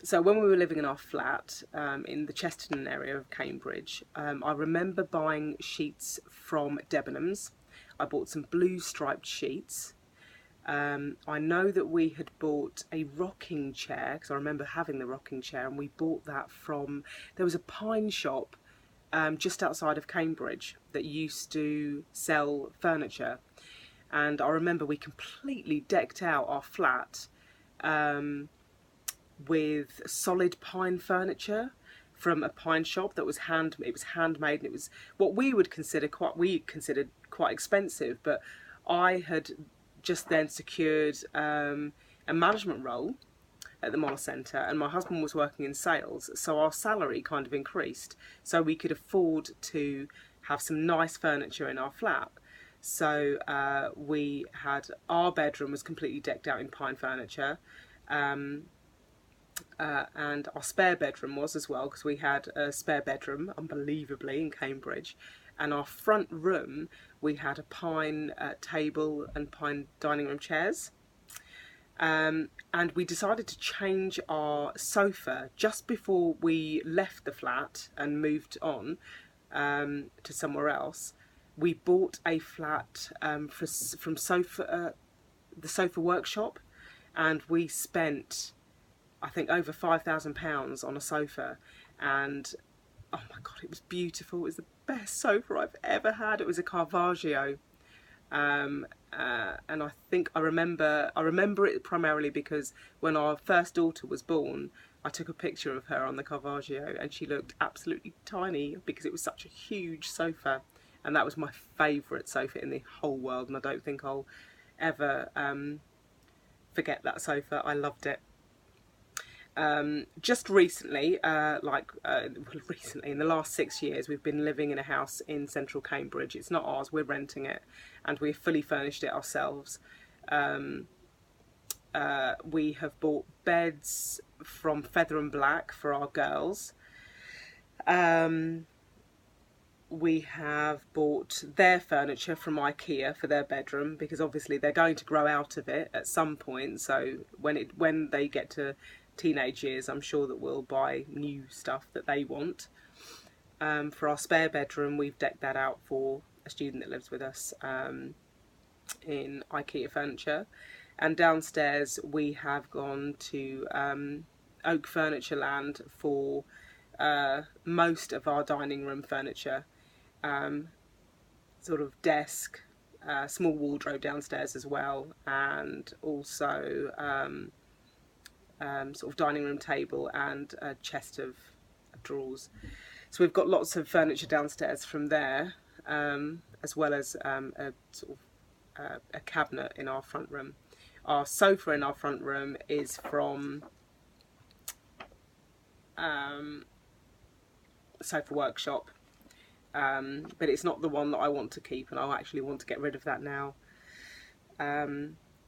So when we were living in our flat in the Chesterton area of Cambridge, I remember buying sheets from Debenhams. I bought some blue striped sheets. I know that we had bought a rocking chair, because I remember having the rocking chair, and we bought that from, there was a pine shop just outside of Cambridge that used to sell furniture. And I remember we completely decked out our flat um, with solid pine furniture from a pine shop that was handmade, and it was what we considered quite expensive. But I had just then secured a management role at the Moller Centre, and my husband was working in sales, so our salary kind of increased, so we could afford to have some nice furniture in our flat. So we had, our bedroom was completely decked out in pine furniture. Um, and our spare bedroom was as well, because we had a spare bedroom, unbelievably, in Cambridge. And our front room, we had a pine table and pine dining room chairs. And we decided to change our sofa just before we left the flat and moved on to somewhere else. We bought a flat from the Sofa Workshop, and we spent, I think, over £5,000 on a sofa. And oh my god, it was beautiful. It was the best sofa I've ever had. It was a Caravaggio. And I think I remember it primarily because when our first daughter was born, I took a picture of her on the Caravaggio, and she looked absolutely tiny because it was such a huge sofa. And that was my favourite sofa in the whole world, and I don't think I'll ever forget that sofa. I loved it. Just recently, recently, in the last 6 years, we've been living in a house in central Cambridge. It's not ours, we're renting it, and we've fully furnished it ourselves. We have bought beds from Feather and Black for our girls. We have bought their furniture from IKEA for their bedroom, because obviously they're going to grow out of it at some point. So when they get to teenage years, I'm sure that we'll buy new stuff that they want. For our spare bedroom, we've decked that out for a student that lives with us in IKEA furniture. And downstairs we have gone to Oak Furniture Land for most of our dining room furniture. Sort of desk, small wardrobe downstairs as well, and also sort of dining room table and a chest of drawers. So we've got lots of furniture downstairs from there, as well as a sort of a cabinet in our front room. Our sofa in our front room is from Sofa Workshop, but it's not the one that I want to keep, and I actually want to get rid of that now.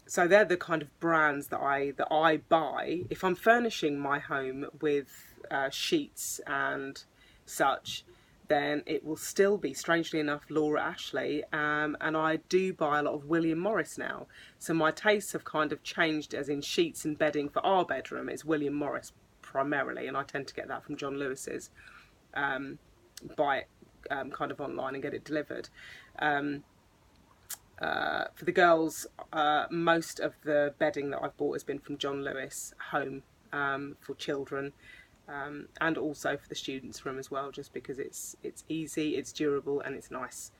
So they're the kind of brands that I buy. If I'm furnishing my home with sheets and such, then it will still be, strangely enough, Laura Ashley, and I do buy a lot of William Morris now. So my tastes have kind of changed, as in sheets and bedding for our bedroom, it's William Morris primarily, and I tend to get that from John Lewis's. Buy it kind of online and get it delivered. For the girls, most of the bedding that I've bought has been from John Lewis Home for children, and also for the students' room as well, just because it's easy, it's durable, and it's nice.